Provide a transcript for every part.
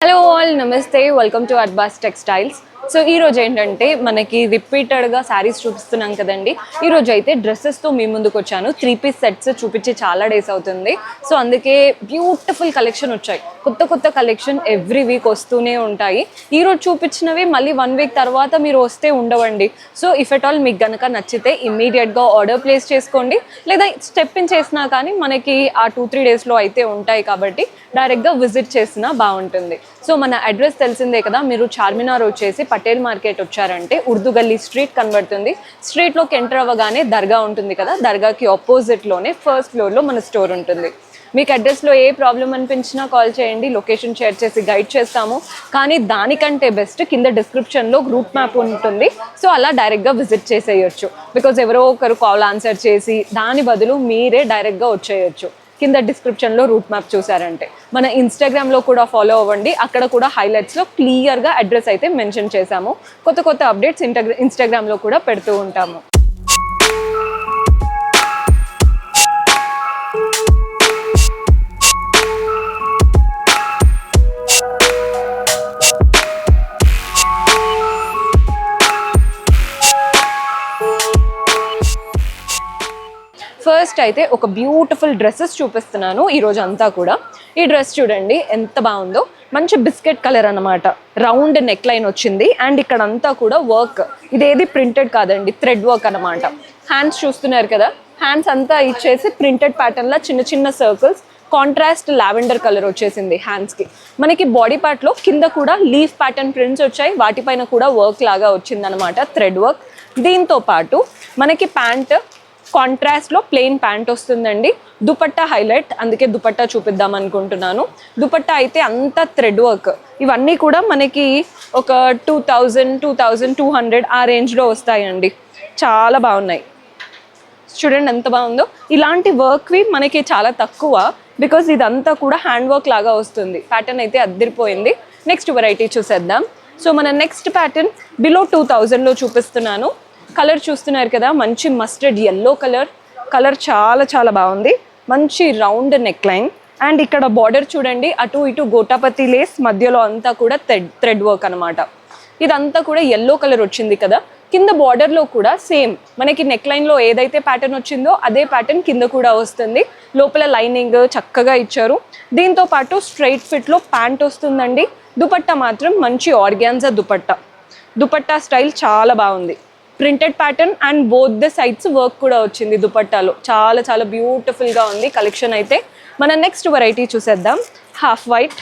Hello all నమస్తే welcome to Arbaz textiles. So ఈరోజు ఏంటంటే మనకి రిపీటెడ్గా శారీస్ చూపిస్తున్నాం కదండి. ఈరోజు అయితే డ్రెస్సెస్తో మీ ముందుకు వచ్చాను. 3 పీస్ సెట్స్ చూపించి చాలా డేస్ అవుతుంది. సో అందుకే బ్యూటిఫుల్ కలెక్షన్ వచ్చాయి. కొత్త కొత్త కలెక్షన్ ఎవ్రీ వీక్ వస్తూనే ఉంటాయి. ఈరోజు చూపించినవి మళ్ళీ 1 వీక్ తర్వాత మీరు వస్తే ఉండవండి. సో ఇఫ్ ఎట్ ఆల్ మీకు కనుక నచ్చితే ఇమ్మీడియట్గా ఆర్డర్ ప్లేస్ చేసుకోండి, లేదా స్టెప్ ఇన్ చేసినా కానీ మనకి ఆ 2-3 డేస్లో అయితే ఉంటాయి కాబట్టి డైరెక్ట్గా విజిట్ చేసినా బాగుంటుంది. సో మన అడ్రస్ తెలిసిందే కదా, మీరు చార్మినార్ వచ్చేసి పటేల్ మార్కెట్ వచ్చారంటే ఉర్దూ గల్లీ స్ట్రీట్ కనబడుతుంది. స్ట్రీట్లోకి ఎంటర్ అవ్వగానే దర్గా ఉంటుంది కదా, దర్గాకి ఆపోజిట్లోనే ఫస్ట్ ఫ్లోర్లో మన స్టోర్ ఉంటుంది. మీకు అడ్రస్లో ఏ ప్రాబ్లం అనిపించినా కాల్ చేయండి, లొకేషన్ షేర్ చేసి గైడ్ చేస్తాము. కానీ దానికంటే బెస్ట్ కింద డిస్క్రిప్షన్లో రూట్ మ్యాప్ ఉంటుంది. సో అలా డైరెక్ట్గా విజిట్ చేసేయచ్చు. బికాజ్ ఎవరో ఒకరు కాల్ ఆన్సర్ చేసి దాని బదులు మీరే డైరెక్ట్గా వచ్చేయచ్చు. కింద డిస్క్రిప్షన్లో రూట్ మ్యాప్ చూసారంటే మన ఇన్స్టాగ్రామ్లో కూడా ఫాలో అవ్వండి. అక్కడ కూడా హైలైట్స్లో క్లియర్గా అడ్రస్ అయితే మెన్షన్ చేశాము. కొత్త కొత్త అప్డేట్స్ ఇన్స్టాగ్రామ్లో కూడా పెడుతూ ఉంటాము. ఫస్ట్ అయితే ఒక బ్యూటిఫుల్ డ్రెస్సెస్ చూపిస్తున్నాను ఈరోజు అంతా కూడా. ఈ డ్రెస్ చూడండి ఎంత బాగుందో, మంచి బిస్కెట్ కలర్ అనమాట. రౌండ్ నెక్ లైన్ వచ్చింది అండ్ ఇక్కడ అంతా కూడా వర్క్. ఇదేది ప్రింటెడ్ కాదండి, థ్రెడ్ వర్క్ అనమాట. హ్యాండ్స్ చూస్తున్నారు కదా, హ్యాండ్స్ అంతా ఇచ్చేసి ప్రింటెడ్ ప్యాటర్న్లో చిన్న చిన్న సర్కిల్స్, కాంట్రాస్ట్ లావెండర్ కలర్ వచ్చేసింది హ్యాండ్స్కి. మనకి బాడీ పార్ట్లో కింద కూడా లీఫ్ ప్యాటర్న్ ప్రింట్స్ వచ్చాయి, వాటిపైన కూడా వర్క్ లాగా వచ్చిందనమాట, థ్రెడ్ వర్క్. దీంతో పాటు మనకి ప్యాంట్ కాంట్రాస్ట్లో ప్లెయిన్ ప్యాంట్ వస్తుందండి. దుపట్టా హైలైట్, అందుకే దుపట్టా చూపిద్దాం అనుకుంటున్నాను. దుపట్టా అయితే అంతా థ్రెడ్ వర్క్. ఇవన్నీ కూడా మనకి ఒక 2000-2200 ఆ రేంజ్లో వస్తాయండి. చాలా బాగున్నాయి, చూడండి ఎంత బాగుందో. ఇలాంటి వర్క్వి మనకి చాలా తక్కువ, బికాజ్ ఇదంతా కూడా హ్యాండ్ వర్క్ లాగా వస్తుంది. ప్యాటర్న్ అయితే అద్దరిపోయింది. నెక్స్ట్ వెరైటీ చూసేద్దాం. సో మన నెక్స్ట్ ప్యాటర్న్ బిలో 2000లో చూపిస్తున్నాను. కలర్ చూస్తున్నారు కదా, మంచి మస్టర్డ్ ఎల్లో కలర్ చాలా చాలా బాగుంది. మంచి రౌండ్ నెక్ లైన్ అండ్ ఇక్కడ బార్డర్ చూడండి, అటు ఇటు గోటాపతి లేస్, మధ్యలో అంతా కూడా థ్రెడ్ వర్క్ అనమాట. ఇదంతా కూడా ఎల్లో కలర్ వచ్చింది కదా. కింద బార్డర్లో కూడా సేమ్ మనకి నెక్ లైన్లో ఏదైతే ప్యాటర్న్ వచ్చిందో అదే ప్యాటర్న్ కింద కూడా వస్తుంది. లోపల లైనింగ్ చక్కగా ఇచ్చారు. దీంతో పాటు స్ట్రైట్ ఫిట్లో ప్యాంట్ వస్తుందండి. దుపట్టా మాత్రం మంచి ఆర్గాన్జా దుపట్టా స్టైల్ చాలా బాగుంది. Printed pattern and both the sides work కూడా వచ్చింది దుపట్టాలో. చాలా చాలా బ్యూటిఫుల్గా ఉంది కలెక్షన్ అయితే. మన నెక్స్ట్ వెరైటీ చూసేద్దాం. హాఫ్ వైట్,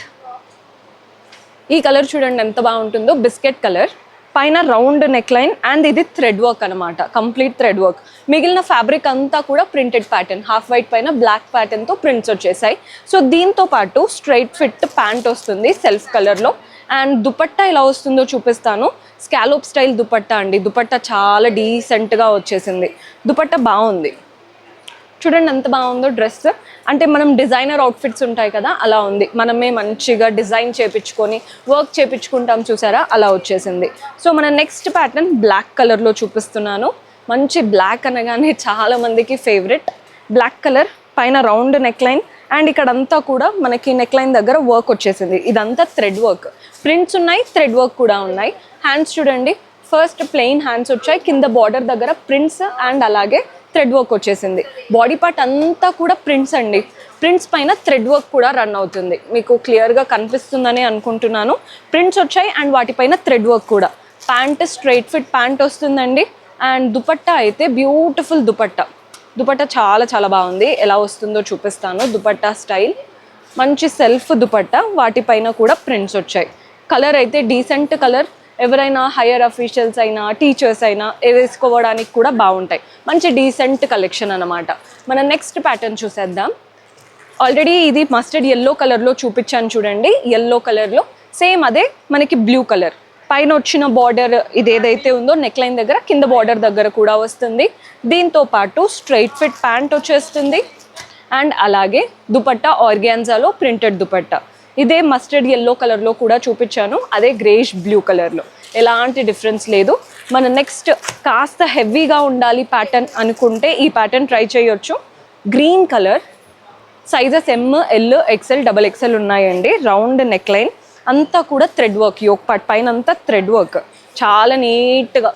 ఈ కలర్ చూడండి ఎంత బాగుంటుందో, బిస్కెట్ కలర్, పైన రౌండ్ నెక్ లైన్ అండ్ ఇది థ్రెడ్ వర్క్ అనమాట, కంప్లీట్ థ్రెడ్ వర్క్. మిగిలిన ఫ్యాబ్రిక్ అంతా కూడా ప్రింటెడ్ ప్యాటర్న్. హాఫ్ వైట్ పైన బ్లాక్ ప్యాటర్న్తో ప్రింట్స్ వచ్చేసాయి. సో దీంతో పాటు స్ట్రైట్ ఫిట్ ప్యాంట్ వస్తుంది సెల్ఫ్ కలర్లో. అండ్ దుపట్టా ఎలా వస్తుందో చూపిస్తాను. స్కాలోప్ స్టైల్ దుపట్టా అండి. దుపట్టా చాలా డీసెంట్గా వచ్చేసింది. దుపట్టా బాగుంది, చూడండి ఎంత బాగుందో డ్రెస్. అంటే మనం డిజైనర్ అవుట్ఫిట్స్ ఉంటాయి కదా, అలా ఉంది. మనమే మంచిగా డిజైన్ చేపించుకొని వర్క్ చేపించుకుంటాం చూసారా, అలా వచ్చేసింది. సో మన నెక్స్ట్ ప్యాటర్న్ బ్లాక్ కలర్లో చూపిస్తున్నాను. మంచి బ్లాక్ అనగానే చాలా మందికి ఫేవరెట్. బ్లాక్ కలర్ పైన రౌండ్ నెక్ లైన్ అండ్ ఇక్కడంతా కూడా మనకి నెక్ లైన్ దగ్గర వర్క్ వచ్చేసింది. ఇదంతా థ్రెడ్ వర్క్, ప్రింట్స్ ఉన్నాయి, థ్రెడ్ వర్క్ కూడా ఉన్నాయి. హ్యాండ్స్ చూడండి, ఫస్ట్ ప్లెయిన్ హ్యాండ్స్ వచ్చాయి, కింద బార్డర్ దగ్గర ప్రింట్స్ అండ్ అలాగే థ్రెడ్ వర్క్ వచ్చేసింది. బాడీ పార్ట్ అంతా కూడా ప్రింట్స్ అండి. ప్రింట్స్ పైన థ్రెడ్ వర్క్ కూడా రన్ అవుతుంది. మీకు క్లియర్గా కనిపిస్తుందని అనుకుంటున్నాను. ప్రింట్స్ వచ్చాయి అండ్ వాటిపైన థ్రెడ్ వర్క్ కూడా. ప్యాంట్ స్ట్రైట్ ఫిట్ ప్యాంట్ వస్తుందండి. అండ్ దుపట్టా అయితే బ్యూటిఫుల్ దుపట్టా చాలా చాలా బాగుంది. ఎలా వస్తుందో చూపిస్తాను. దుపట్టా స్టైల్ మంచి సెల్ఫ్ దుపట్టా, వాటిపైన కూడా ప్రింట్స్ వచ్చాయి. కలర్ అయితే డీసెంట్ కలర్. ఎవరైనా హైయర్ అఫీషియల్స్ అయినా టీచర్స్ అయినా వేసుకోవడానికి కూడా బాగుంటాయి. మంచి డీసెంట్ కలెక్షన్ అనమాట. మన నెక్స్ట్ ప్యాటర్న్ చూసేద్దాం. ఆల్రెడీ ఇది మస్టర్డ్ ఎల్లో కలర్లో చూపించాను చూడండి. ఎల్లో కలర్లో సేమ్ అదే మనకి బ్లూ కలర్. పైన వచ్చిన బార్డర్ ఇది ఏదైతే ఉందో నెక్ లైన్ దగ్గర, కింద బార్డర్ దగ్గర కూడా వస్తుంది. దీంతో పాటు స్ట్రైట్ ఫిట్ ప్యాంట్ వచ్చేస్తుంది అండ్ అలాగే దుపట్టా ఆర్గాన్జాలో ప్రింటెడ్ దుపట్టా. ఇదే మస్టర్డ్ ఎల్లో కలర్లో కూడా చూపించాను, అదే గ్రేష్ బ్లూ కలర్లో. ఎలాంటి డిఫరెన్స్ లేదు. మన నెక్స్ట్ కాస్త హెవీగా ఉండాలి ప్యాటర్న్ అనుకుంటే ఈ ప్యాటర్న్ ట్రై చేయొచ్చు. Green colour, sizes M, L, XL, XXL ఉన్నాయండి. రౌండ్ నెక్ లైన్ అంతా కూడా థ్రెడ్ వర్క్, యోక్ పార్ట్ పైన అంతా థ్రెడ్ వర్క్, చాలా నీట్గా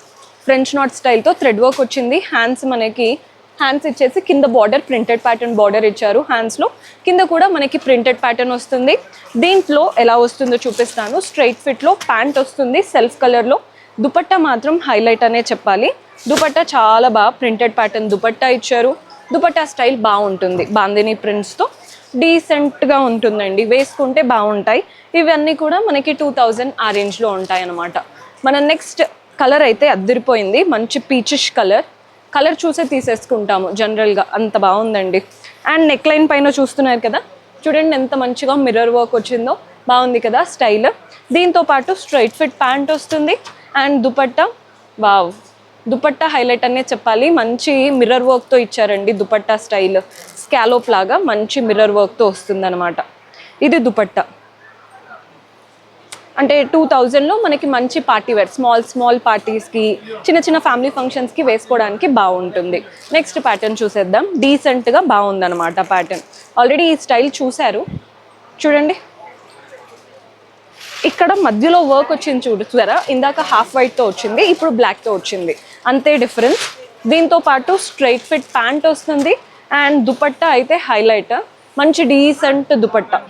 ఫ్రెంచ్ నాట్ స్టైల్తో థ్రెడ్ వర్క్ వచ్చింది. హ్యాండ్స్ మనకి హ్యాండ్స్ ఇచ్చేసి కింద బార్డర్ ప్రింటెడ్ ప్యాటర్న్ బార్డర్ ఇచ్చారు హ్యాండ్స్లో, కింద కూడా మనకి ప్రింటెడ్ ప్యాటర్న్ వస్తుంది. దీంట్లో ఎలా వస్తుందో చూపిస్తాను. స్ట్రైట్ ఫిట్లో ప్యాంట్ వస్తుంది సెల్ఫ్ కలర్లో. దుపట్టా మాత్రం హైలైట్ అనే చెప్పాలి. దుపట్టా చాలా బాగా ప్రింటెడ్ ప్యాటర్న్ దుపట్టా ఇచ్చారు. దుపట్టా స్టైల్ బాగుంటుంది, బాందిని ప్రింట్స్తో డీసెంట్గా ఉంటుందండి, వేసుకుంటే బాగుంటాయి. ఇవన్నీ కూడా మనకి 2000 ఆ రేంజ్లో ఉంటాయి అన్నమాట. మన నెక్స్ట్ కలర్ అయితే అద్దరిపోయింది, మంచి పీచిష్ కలర్. కలర్ చూసే తీసేసుకుంటాము జనరల్గా, అంత బాగుందండి. అండ్ నెక్ లైన్ పైన చూస్తున్నారు కదా, చూడండి ఎంత మంచిగా మిర్రర్ వర్క్ వచ్చిందో, బాగుంది కదా స్టైల్. దీంతో పాటు స్ట్రైట్ ఫిట్ ప్యాంట్ వస్తుంది. And dupatta, wow, dupatta highlight అనే చెప్పాలి. మంచి మిర్రర్ వర్క్తో ఇచ్చారండి దుపట్టా స్టైల్, స్కాలోప్ లాగా మంచి మిర్రర్ వర్క్తో వస్తుంది అనమాట. ఇది దుపట్టా, అంటే 2000లో మనకి మంచి పార్టీ వేర్, స్మాల్ పార్టీస్కి, చిన్న చిన్న ఫ్యామిలీ ఫంక్షన్స్కి వేసుకోవడానికి బాగుంటుంది. నెక్స్ట్ ప్యాటర్న్ చూసేద్దాం. డీసెంట్గా బాగుందన్నమాట ప్యాటర్న్. ఆల్రెడీ ఈ స్టైల్ చూశారు, చూడండి ఇక్కడ మధ్యలో వర్క్ వచ్చింది చూసారా, ఇందాక హాఫ్ వైట్తో వచ్చింది, ఇప్పుడు బ్లాక్తో వచ్చింది, అంతే డిఫరెన్స్. దీంతో పాటు స్ట్రైట్ ఫిట్ ప్యాంట్ వస్తుంది. అండ్ దుపట్టా అయితే హైలైట్, మంచి decent dupatta,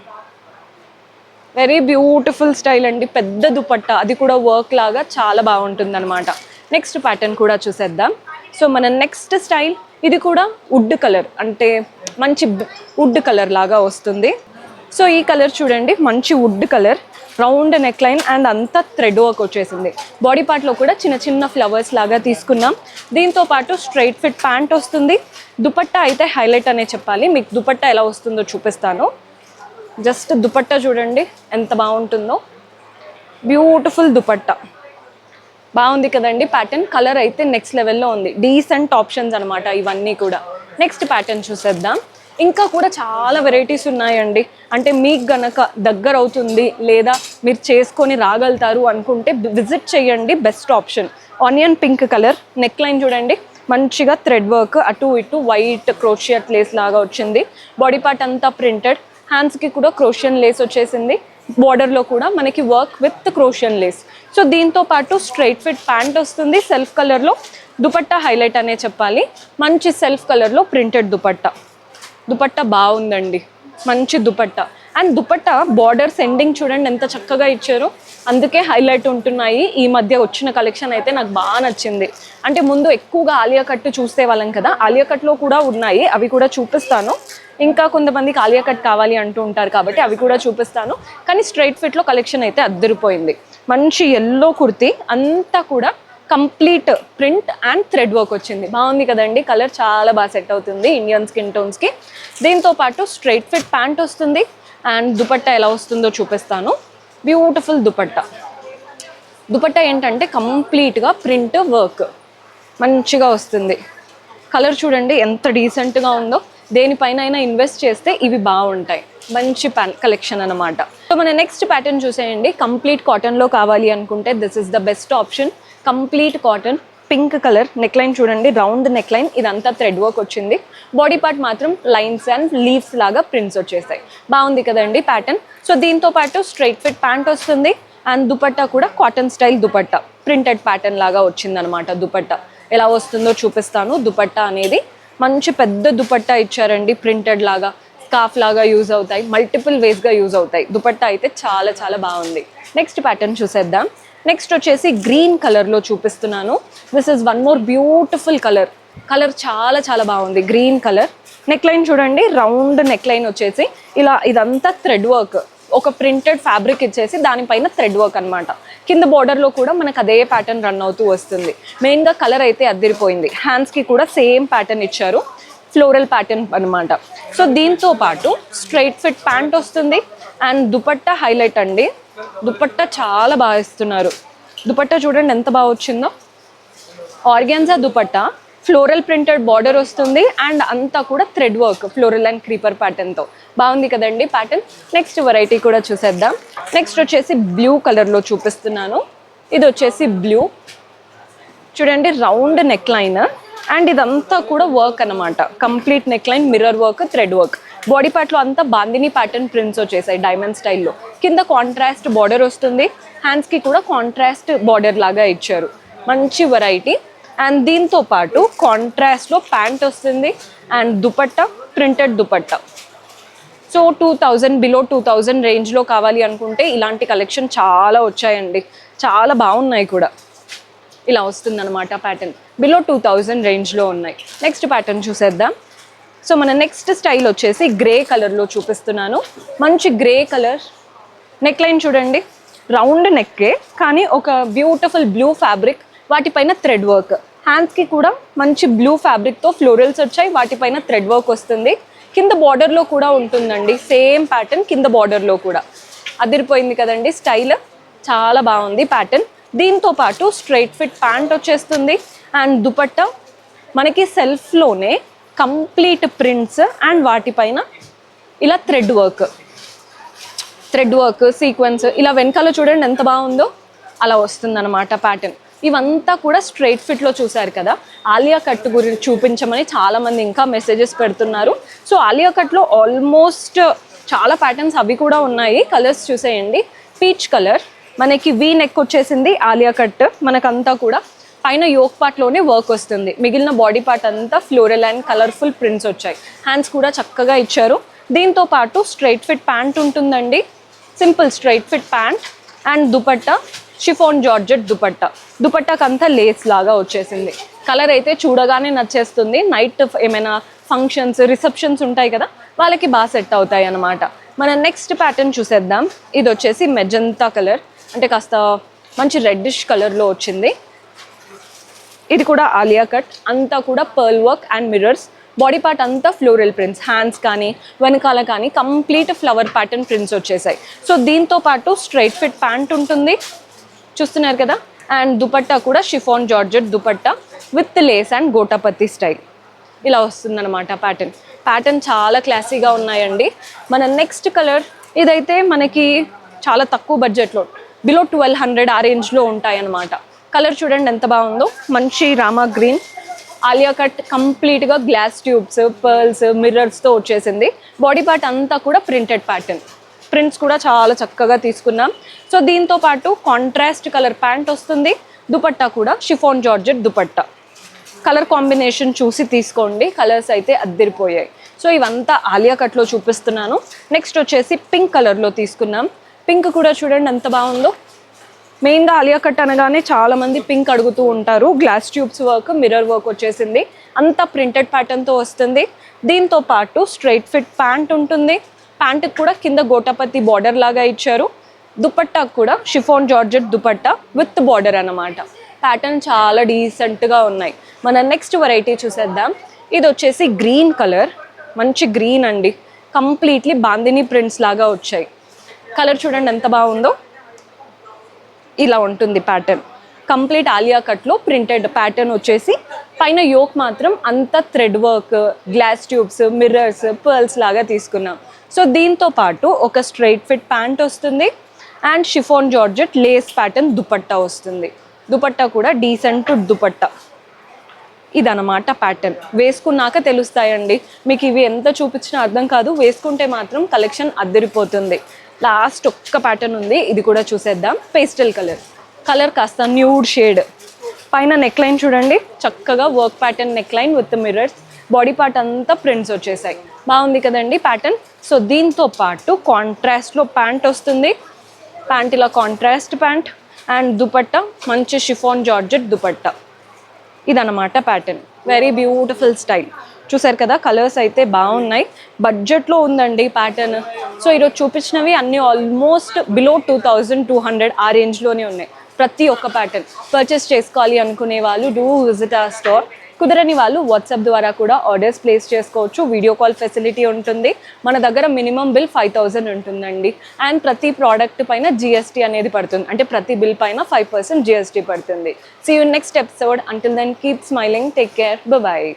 very beautiful style అండి. పెద్ద దుపట్టా, అది కూడా వర్క్ లాగా చాలా బాగుంటుంది అనమాట. నెక్స్ట్ ప్యాటర్న్ కూడా చూసేద్దాం. సో మన నెక్స్ట్ స్టైల్ ఇది కూడా వుడ్ కలర్, అంటే మంచి వుడ్ కలర్ లాగా వస్తుంది. సో ఈ కలర్ చూడండి, మంచి would colour, round neck line and అంతా థ్రెడ్ వర్క్ వచ్చేసింది. బాడీ పార్ట్లో కూడా చిన్న చిన్న ఫ్లవర్స్ లాగా తీసుకున్నాం. దీంతో పాటు స్ట్రైట్ ఫిట్ ప్యాంట్ వస్తుంది. దుపట్టా అయితే హైలైట్ అనే చెప్పాలి. మీకు దుపట్టా ఎలా వస్తుందో చూపిస్తాను. జస్ట్ దుపట్టా చూడండి ఎంత బాగుంటుందో, బ్యూటిఫుల్ దుపట్టా, బాగుంది కదండి ప్యాటర్న్. కలర్ అయితే నెక్స్ట్ లెవెల్లో ఉంది, డీసెంట్ ఆప్షన్స్ అనమాట ఇవన్నీ కూడా. నెక్స్ట్ ప్యాటర్న్ చూసేద్దాం. ఇంకా కూడా చాలా వెరైటీస్ ఉన్నాయండి. అంటే మీకు గనక దగ్గర అవుతుంది లేదా మీరు చేసుకొని రాగలుగుతారు అనుకుంటే విజిట్ చేయండి, best option. Onion pink colour, neck line చూడండి మంచిగా థ్రెడ్ వర్క్, అటు ఇటు వైట్ క్రోషియట్ లేస్ లాగా వచ్చింది. బాడీ పార్ట్ అంతా ప్రింటెడ్, హ్యాండ్స్కి కూడా క్రోషియన్ లేస్ వచ్చేసింది. బార్డర్లో కూడా మనకి వర్క్ విత్ క్రోషియన్ లేస్. సో దీంతో పాటు స్ట్రైట్ ఫిట్ ప్యాంట్ వస్తుంది సెల్ఫ్ కలర్లో. దుపట్టా హైలైట్ అనే చెప్పాలి, మంచి సెల్ఫ్ కలర్లో ప్రింటెడ్ దుపట్టా. దుపట్టా బాగుందండి, మంచి dupatta. And dupatta borders ending చూడండి ఎంత చక్కగా ఇచ్చారో, అందుకే హైలైట్ ఉంటున్నాయి. ఈ మధ్య వచ్చిన కలెక్షన్ అయితే నాకు బాగా నచ్చింది. అంటే ముందు ఎక్కువగా ఆలియా కట్ చూసే వాళ్ళం కదా, ఆలియా కట్లో కూడా ఉన్నాయి, అవి కూడా చూపిస్తాను. ఇంకా కొంతమందికి ఆలియా కట్ కావాలి అంటూ ఉంటారు కాబట్టి అవి కూడా చూపిస్తాను. కానీ స్ట్రైట్ ఫిట్లో కలెక్షన్ అయితే అద్దరిపోయింది. మంచి ఎల్లో కుర్తీ, అంతా కూడా complete print and thread work వచ్చింది, బాగుంది కదండి. కలర్ చాలా బాగా సెట్ అవుతుంది ఇండియన్ స్కిన్ టోన్స్కి. దీంతో పాటు స్ట్రైట్ ఫిట్ ప్యాంట్ వస్తుంది. అండ్ దుపట్టా ఎలా వస్తుందో చూపిస్తాను. బ్యూటిఫుల్ దుపట్టా. దుపట్టా ఏంటంటే కంప్లీట్గా ప్రింట్ వర్క్ మంచిగా వస్తుంది. కలర్ చూడండి ఎంత డీసెంట్గా ఉందో. దేనిపైన అయినా ఇన్వెస్ట్ చేస్తే ఇవి బాగుంటాయి, మంచి కలెక్షన్ అనమాట. సో మన నెక్స్ట్ ప్యాటర్న్ చూసేయండి. కంప్లీట్ కాటన్లో కావాలి అనుకుంటే this is the best option. Complete cotton, pink colour, neck line చూడండి రౌండ్ నెక్ లైన్, ఇదంతా థ్రెడ్ వర్క్ వచ్చింది. బాడీ పార్ట్ మాత్రం లైన్స్ అండ్ లీవ్స్ లాగా ప్రింట్స్ వచ్చేసాయి, బాగుంది కదండి ప్యాటర్న్. సో దీంతో పాటు స్ట్రైట్ ఫిట్ ప్యాంట్ వస్తుంది. అండ్ దుపట్టా కూడా cotton style dupatta, printed pattern లాగా వచ్చిందనమాట. దుపట్టా ఎలా వస్తుందో చూపిస్తాను. దుపట్టా అనేది మంచి పెద్ద దుపట్టా ఇచ్చారండి, ప్రింటెడ్ లాగా, స్కార్ఫ్ లాగా యూజ్ అవుతాయి, మల్టిపుల్ వేస్గా యూజ్ అవుతాయి. దుపట్టా అయితే చాలా చాలా బాగుంది. నెక్స్ట్ ప్యాటర్న్ చూసేద్దాం. నెక్స్ట్ వచ్చేసి గ్రీన్ కలర్లో చూపిస్తున్నాను. This is one more beautiful colour. Colour చాలా చాలా బాగుంది, గ్రీన్ కలర్. నెక్ లైన్ చూడండి రౌండ్ నెక్ లైన్ వచ్చేసి ఇలా, ఇదంతా థ్రెడ్ వర్క్, ఒక ప్రింటెడ్ ఫ్యాబ్రిక్ ఇచ్చేసి దానిపైన థ్రెడ్ వర్క్ అనమాట. కింద బార్డర్లో కూడా మనకు అదే ప్యాటర్న్ రన్ అవుతూ వస్తుంది. మెయిన్గా కలర్ అయితే అద్దరిపోయింది. హ్యాండ్స్కి కూడా సేమ్ ప్యాటర్న్ ఇచ్చారు, ఫ్లోరల్ ప్యాటర్న్ అనమాట. సో దీంతో పాటు స్ట్రైట్ ఫిట్ ప్యాంట్ వస్తుంది. అండ్ దుపట్టా హైలైట్ అండి, దుపట్టా చాలా బాగా ఇస్తున్నారు. దుపట్టా చూడండి ఎంత బాగా వచ్చిందో. Organza dupatta, floral printed border వస్తుంది. అండ్ అంతా కూడా thread work, floral and creeper ప్యాటర్న్తో, బాగుంది కదండి ప్యాటర్న్. నెక్స్ట్ వెరైటీ కూడా చూసేద్దాం. నెక్స్ట్ వచ్చేసి బ్లూ కలర్లో చూపిస్తున్నాను. ఇది వచ్చేసి బ్లూ చూడండి, రౌండ్ నెక్ లైన్ అండ్ ఇదంతా కూడా వర్క్ అనమాట. Complete neck line, mirror work, thread work. Body పార్ట్లో అంతా బాందిని ప్యాటర్న్ ప్రింట్స్ వచ్చేసాయి డైమండ్ స్టైల్లో. కింద కాంట్రాస్ట్ బార్డర్ వస్తుంది, హ్యాండ్స్కి కూడా కాంట్రాస్ట్ బార్డర్ లాగా ఇచ్చారు. మంచి వెరైటీ. అండ్ దీంతో పాటు కాంట్రాస్ట్లో ప్యాంట్ వస్తుంది and dupatta, printed dupatta. So 2000 below 2000 రేంజ్లో కావాలి అనుకుంటే ఇలాంటి కలెక్షన్ చాలా వచ్చాయండి, చాలా బాగున్నాయి కూడా. ఇలా వస్తుందన్నమాట ప్యాటర్న్. బిలో 2000 రేంజ్లో ఉన్నాయి. నెక్స్ట్ ప్యాటర్న్ చూసేద్దాం. సో మన నెక్స్ట్ స్టైల్ వచ్చేసి గ్రే కలర్లో చూపిస్తున్నాను. మంచి గ్రే కలర్. నెక్ లైన్ చూడండి, రౌండ్ నెక్కే కానీ ఒక బ్యూటిఫుల్ బ్లూ ఫ్యాబ్రిక్, వాటిపైన థ్రెడ్ వర్క్. హ్యాండ్స్కి కూడా మంచి బ్లూ ఫ్యాబ్రిక్తో ఫ్లోరల్స్ వచ్చాయి, వాటిపైన థ్రెడ్ వర్క్ వస్తుంది. కింద బార్డర్లో కూడా ఉంటుందండి సేమ్ ప్యాటర్న్, కింద బార్డర్లో కూడా. అదిరిపోయింది కదండి స్టైల్, చాలా బాగుంది ప్యాటర్న్. దీంతో పాటు స్ట్రైట్ ఫిట్ ప్యాంట్ వచ్చేస్తుంది అండ్ దుపట్టా మనకి సెల్ఫ్లోనే కంప్లీట్ ప్రింట్స్ అండ్ వాటిపైన ఇలా థ్రెడ్ వర్క్ సీక్వెన్స్ ఇలా వెనకాల చూడండి ఎంత బాగుందో, అలా వస్తుందన్నమాట ప్యాటర్న్. ఇవంతా కూడా స్ట్రైట్ ఫిట్లో చూసారు కదా. ఆలియా కట్ గురించి చూపించమని చాలామంది ఇంకా మెసేజెస్ పెడుతున్నారు. సో ఆలియా కట్లో ఆల్మోస్ట్ చాలా ప్యాటర్న్స్ అవి కూడా ఉన్నాయి. కలర్స్ చూసేయండి. పీచ్ కలర్, మనకి వీ నెక్ వచ్చేసింది ఆలియా కట్. మనకంతా కూడా పైన యోక్ పార్ట్లోనే వర్క్ వస్తుంది, మిగిలిన బాడీ పార్ట్ అంతా ఫ్లోరల్ అండ్ కలర్ఫుల్ ప్రింట్స్ వచ్చాయి. హ్యాండ్స్ కూడా చక్కగా ఇచ్చారు. దీంతో పాటు స్ట్రైట్ ఫిట్ ప్యాంట్ ఉంటుందండి, simple straight fit pant and dupatta chiffon georgette dupatta. దుపట్టాకంతా లేస్ లాగా వచ్చేసింది. కలర్ అయితే చూడగానే నచ్చేస్తుంది. నైట్ ఏమైనా ఫంక్షన్స్, రిసెప్షన్స్ ఉంటాయి కదా, వాళ్ళకి బాగా సెట్ అవుతాయి అన్నమాట. మన నెక్స్ట్ ప్యాటర్న్ చూసేద్దాం. ఇది వచ్చేసి మెజంతా కలర్, అంటే కాస్త మంచి రెడ్డిష్ కలర్లో వచ్చింది. ఇది కూడా ఆలియా కట్, అంతా కూడా pearl work and mirrors. Body part అంతా ఫ్లోరల్ ప్రింట్స్, హ్యాండ్స్ కానీ వెనకాల కానీ కంప్లీట్ ఫ్లవర్ ప్యాటర్న్ ప్రింట్స్ వచ్చేసాయి. సో దీంతో పాటు స్ట్రైట్ ఫిట్ ప్యాంట్ ఉంటుంది, చూస్తున్నారు కదా. అండ్ దుపట్టా కూడా chiffon georgette dupatta with lace and gota patti style. ఇలా వస్తుందన్నమాట ప్యాటర్న్ చాలా క్లాసీగా ఉన్నాయండి. మన నెక్స్ట్ కలర్, ఇదైతే మనకి చాలా తక్కువ బడ్జెట్లో బిలో 1200 ఆ రేంజ్లో ఉంటాయన్నమాట. కలర్ చూడండి ఎంత బాగుందో, మంచి రామా గ్రీన్. ఆలియా కట్ కంప్లీట్గా గ్లాస్ ట్యూబ్స్, పర్ల్స్, మిర్రర్స్తో వచ్చేసింది. బాడీ పార్ట్ అంతా కూడా ప్రింటెడ్ ప్యాటర్న్, ప్రింట్స్ కూడా చాలా చక్కగా తీసుకున్నాం. సో దీంతో పాటు కాంట్రాస్ట్ కలర్ ప్యాంట్ వస్తుంది, దుపట్టా కూడా chiffon georgette dupatta. Colour combination చూసి తీసుకోండి, కలర్స్ అయితే అద్దిరిపోయాయి. సో ఇవంతా ఆలియా కట్లో చూపిస్తున్నాను. నెక్స్ట్ వచ్చేసి పింక్ కలర్లో తీసుకున్నాం. పింక్ కూడా చూడండి ఎంత బాగుందో. మెయిన్గా ఆలియా కట్ అనగానే చాలామంది పింక్ అడుగుతూ ఉంటారు. Glass tubes work, mirror work వచ్చేసింది, అంతా ప్రింటెడ్ ప్యాటర్న్తో వస్తుంది. దీంతో పాటు స్ట్రైట్ ఫిట్ ప్యాంట్ ఉంటుంది, ప్యాంటుకి కూడా కింద గోటాపత్తి బార్డర్ లాగా ఇచ్చారు. దుపట్టా కూడా chiffon georgette dupatta with border అన్నమాట. ప్యాటర్న్ చాలా డీసెంట్గా ఉన్నాయి. మన నెక్స్ట్ వెరైటీ చూసేద్దాం. ఇది వచ్చేసి గ్రీన్ కలర్, మంచి గ్రీన్ అండి, కంప్లీట్లీ బాందిని ప్రింట్స్ లాగా వచ్చాయి. కలర్ చూడండి ఎంత బాగుందో. ఇలా ఉంటుంది ప్యాటర్న్. కంప్లీట్ ఆలియా కట్లో ప్రింటెడ్ ప్యాటర్న్ వచ్చేసి పైన యోక్ మాత్రం అంతా thread work, glass tubes, mirrors, pearls లాగా తీసుకున్నాం. సో దీంతో పాటు ఒక స్ట్రైట్ ఫిట్ ప్యాంట్ వస్తుంది and chiffon georgette Lay's pattern dupatta వస్తుంది. దుపట్టా కూడా డీసెంట్ దుపట్టా. ఇదన్నమాట ప్యాటర్న్. వేసుకున్నాక తెలుస్తాయండి మీకు, ఇవి ఎంత చూపించినా అర్థం కాదు, వేసుకుంటే మాత్రం కలెక్షన్ అద్దరిపోతుంది. లాస్ట్ ఒక్క ప్యాటర్న్ ఉంది, ఇది కూడా చూసేద్దాం. పేస్టల్ కలర్ కాస్త న్యూడ్ షేడ్. పైన నెక్ లైన్ చూడండి, చక్కగా work pattern neck line with mirrors. Body part అంతా ప్రింట్స్ వచ్చేసాయి. బాగుంది కదండి ప్యాటర్న్. సో దీంతో పాటు కాంట్రాస్ట్లో ప్యాంట్ వస్తుంది. ప్యాంట్ ఇలా కాంట్రాస్ట్ ప్యాంట్ అండ్ దుపట్టా మంచి షిఫాన్ జార్జెట్ దుపట్టా. ఇదన్నమాట ప్యాటర్న్. Very beautiful style. చూసారు కదా, కలర్స్ అయితే బాగున్నాయి. బడ్జెట్లో ఉందండి ప్యాటర్న్. సో ఈరోజు చూపించినవి అన్నీ ఆల్మోస్ట్ బిలో 2200 ఆ రేంజ్లోనే ఉన్నాయి. ప్రతి ఒక్క ప్యాటర్న్ పర్చేస్ చేసుకోవాలి అనుకునే వాళ్ళు డూ విజిట్ ఆ స్టోర్. కుదరని వాళ్ళు వాట్సాప్ ద్వారా కూడా ఆర్డర్స్ ప్లేస్ చేసుకోవచ్చు. వీడియో కాల్ ఫెసిలిటీ ఉంటుంది. మన దగ్గర మినిమం బిల్ 5000 ఉంటుందండి. అండ్ ప్రతి ప్రోడక్ట్ పైన జిఎస్టీ అనేది పడుతుంది, అంటే ప్రతి బిల్ పైన 5% జిఎస్టీ పడుతుంది. See you next episode. Until then keep smiling, take care, bye.